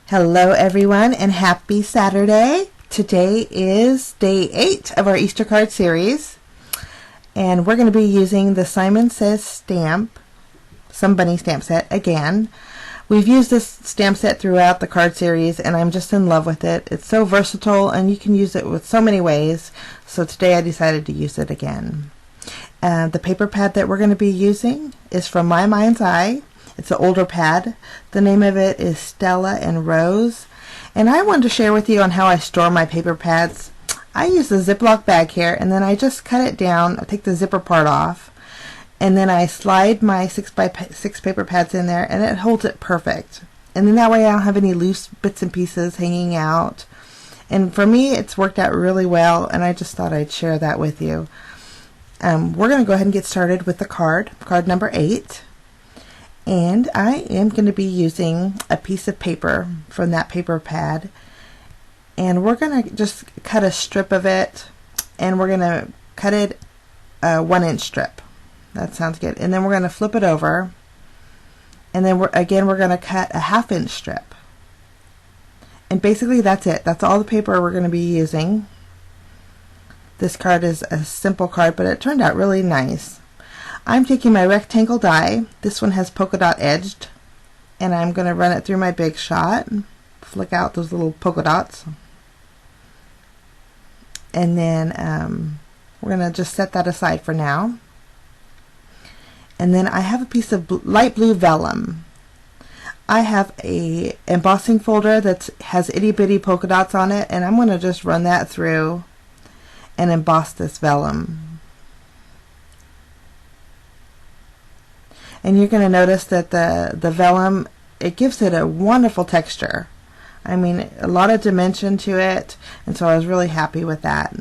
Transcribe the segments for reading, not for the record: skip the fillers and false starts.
Hello everyone and happy Saturday. Today is day 8 of our Easter card series, and we're going to be using the Simon Says stamp, Some Bunny stamp set again. We've used this stamp set throughout the card series and I'm just in love with it. It's so versatile and you can use it with so many ways, so today I decided to use it again. The paper pad that we're going to be using is from My Mind's Eye. It's an older pad. The name of it is Stella and Rose. And I wanted to share with you on how I store my paper pads. I use a Ziploc bag here, and then I just cut it down. I take the zipper part off, and then I slide my 6x6 paper pads in there, and it holds it perfect. And then that way I don't have any loose bits and pieces hanging out. And for me, it's worked out really well, and I just thought I'd share that with you. We're going to go ahead and get started with the card number 8. And I am going to be using a piece of paper from that paper pad, and we're going to just cut a strip of it, and we're going to cut it a 1-inch strip. That sounds good. And then we're going to flip it over, and then we're going to cut a 1/2-inch strip. And basically that's it. That's all the paper we're going to be using. This card is a simple card, but it turned out really nice. I'm taking my rectangle die. This one has polka dot edged, and I'm going to run it through my Big Shot. Flick out those little polka dots. And then we're going to just set that aside for now. And then I have a piece of light blue vellum. I have a embossing folder that has itty bitty polka dots on it, and I'm going to just run that through and emboss this vellum. And you're going to notice that the vellum, it gives it a wonderful texture. I mean, a lot of dimension to it, and so I was really happy with that.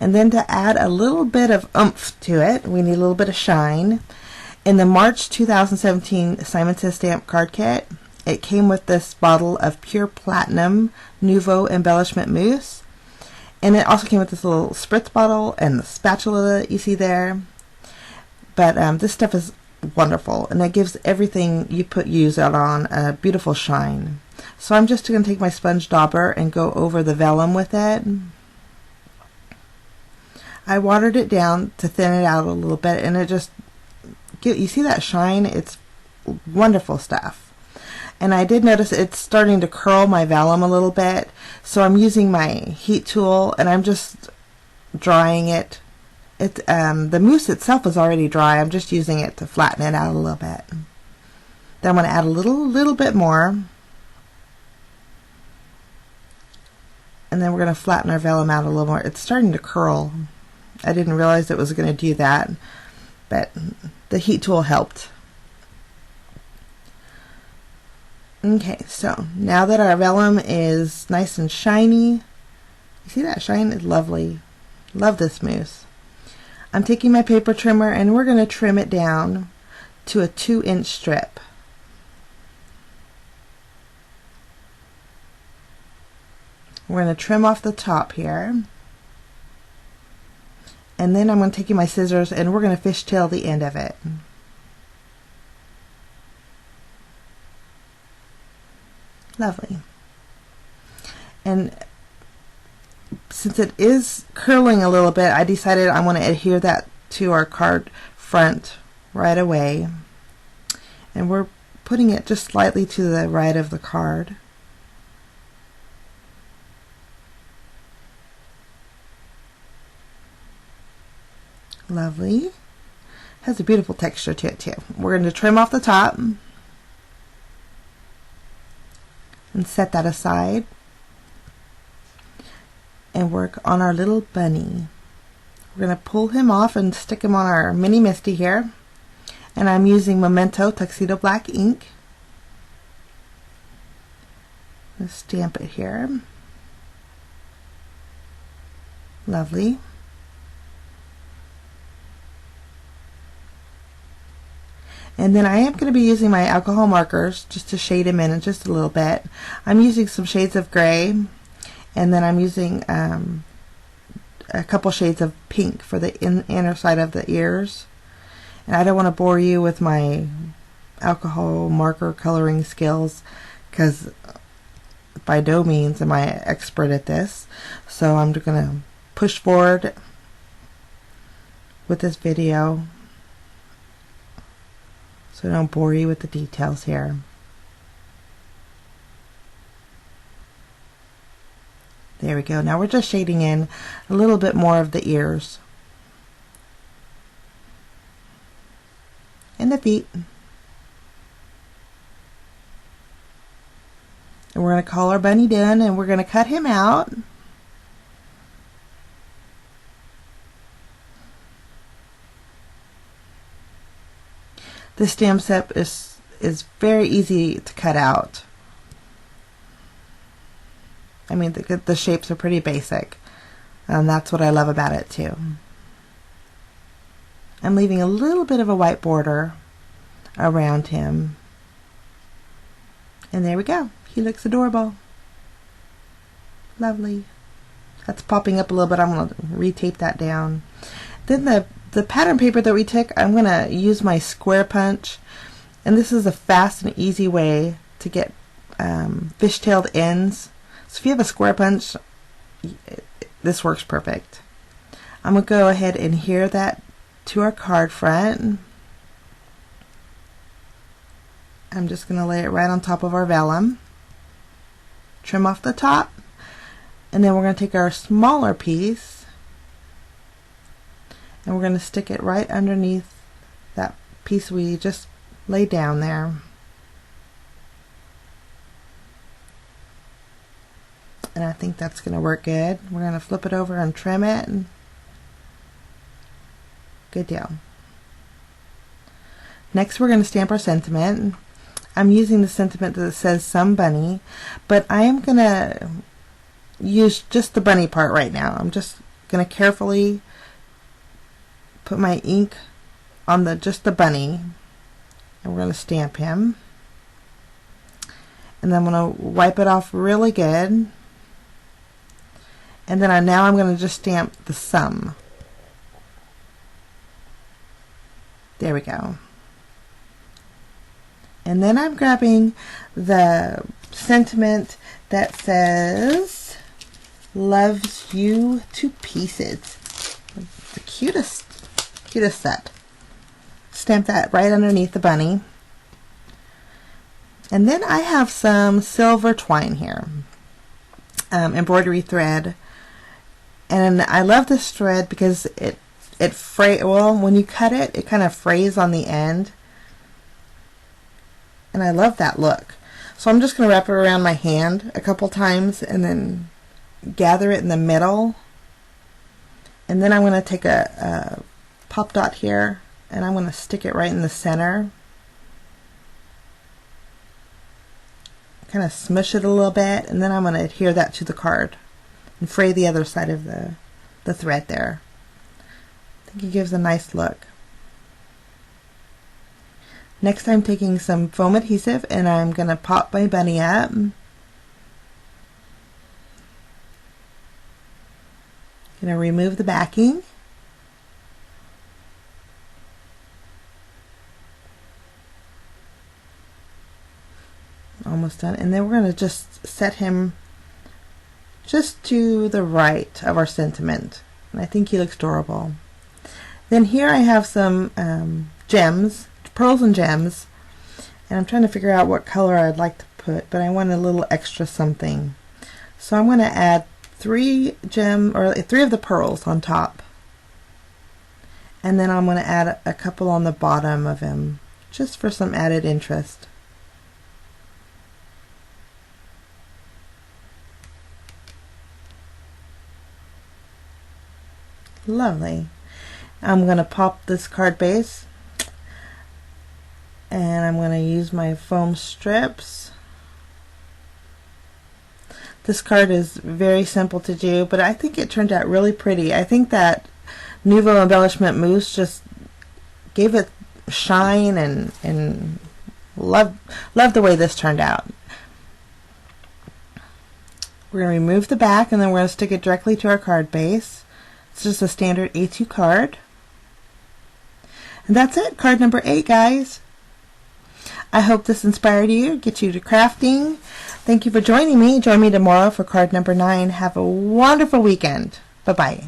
And then to add a little bit of oomph to it, we need a little bit of shine. In the March 2017 Simon Says Stamp card kit, it came with this bottle of pure platinum Nuvo Embellishment Mousse. And it also came with this little spritz bottle and the spatula that you see there. But this stuff is wonderful, and it gives everything you use it on a beautiful shine. So I'm just going to take my sponge dauber and go over the vellum with it. I watered it down to thin it out a little bit, and it just, you see that shine? It's wonderful stuff. And I did notice it's starting to curl my vellum a little bit, so I'm using my heat tool and I'm just drying it. The mousse itself is already dry. I'm just using it to flatten it out a little bit. Then I'm going to add a little bit more. And then we're going to flatten our vellum out a little more. It's starting to curl. I didn't realize it was going to do that, but the heat tool helped. Okay, so now that our vellum is nice and shiny, you see that shine? It's lovely. Love this mousse. I'm taking my paper trimmer and we're going to trim it down to a 2-inch strip. We're going to trim off the top here. And then I'm going to take my scissors and we're going to fishtail the end of it. Lovely. And since it is curling a little bit, I decided I want to adhere that to our card front right away. And we're putting it just slightly to the right of the card. Lovely. Has a beautiful texture to it too. We're going to trim off the top and set that aside and work on our little bunny. We're going to pull him off and stick him on our mini Misty here, and I'm using Memento Tuxedo Black ink. Let's stamp it here. Lovely. And then I am going to be using my alcohol markers just to shade him in just a little bit. I'm using some shades of gray, and then I'm using a couple shades of pink for the inner side of the ears. And I don't want to bore you with my alcohol marker coloring skills because by no means am I an expert at this, so I'm just going to push forward with this video so I don't bore you with the details here. There we go. Now we're just shading in a little bit more of the ears and the feet. And we're going to call our bunny done, and we're going to cut him out. This stamp set is very easy to cut out. I mean, the shapes are pretty basic, and that's what I love about it too. I'm leaving a little bit of a white border around him. And there we go. He looks adorable. Lovely. That's popping up a little bit. I'm going to retape that down. Then the pattern paper that we took, I'm going to use my square punch. And this is a fast and easy way to get fishtailed ends. So if you have a square punch, this works perfect. I'm going to go ahead and adhere that to our card front. I'm just going to lay it right on top of our vellum. Trim off the top. And then we're going to take our smaller piece and we're going to stick it right underneath that piece we just laid down there. And I think that's going to work good. We're going to flip it over and trim it. Good deal. Next we're going to stamp our sentiment. I'm using the sentiment that says some bunny, but I am going to use just the bunny part right now. I'm just going to carefully put my ink on just the bunny, and we're going to stamp him. And then I'm going to wipe it off really good. And then now I'm going to just stamp the some. There we go. And then I'm grabbing the sentiment that says loves you to pieces. The cutest set. Stamp that right underneath the bunny. And then I have some silver twine here. Embroidery thread. And I love this thread because when you cut it, it kind of frays on the end. And I love that look. So I'm just going to wrap it around my hand a couple times and then gather it in the middle. And then I'm going to take a pop dot here and I'm going to stick it right in the center. Kind of smush it a little bit, and then I'm going to adhere that to the card and fray the other side of the thread there. I think it gives a nice look. Next I'm taking some foam adhesive and I'm going to pop my bunny up. Going to remove the backing. Almost done. And then we're going to just set him just to the right of our sentiment. And I think he looks adorable. Then here I have some gems, pearls and gems. And I'm trying to figure out what color I'd like to put, but I want a little extra something. So I'm going to add 3 of the pearls on top. And then I'm going to add a couple on the bottom of him, just for some added interest. Lovely. I'm going to pop this card base and I'm going to use my foam strips. This card is very simple to do, but I think it turned out really pretty. I think that Nuvo Embellishment Mousse just gave it shine and love the way this turned out. We're going to remove the back and then we're going to stick it directly to our card base. It's just a standard A2 card. And that's it, card number 8, guys. I hope this inspired you, get you to crafting. Thank you for joining me. Join me tomorrow for card number 9. Have a wonderful weekend. Bye-bye.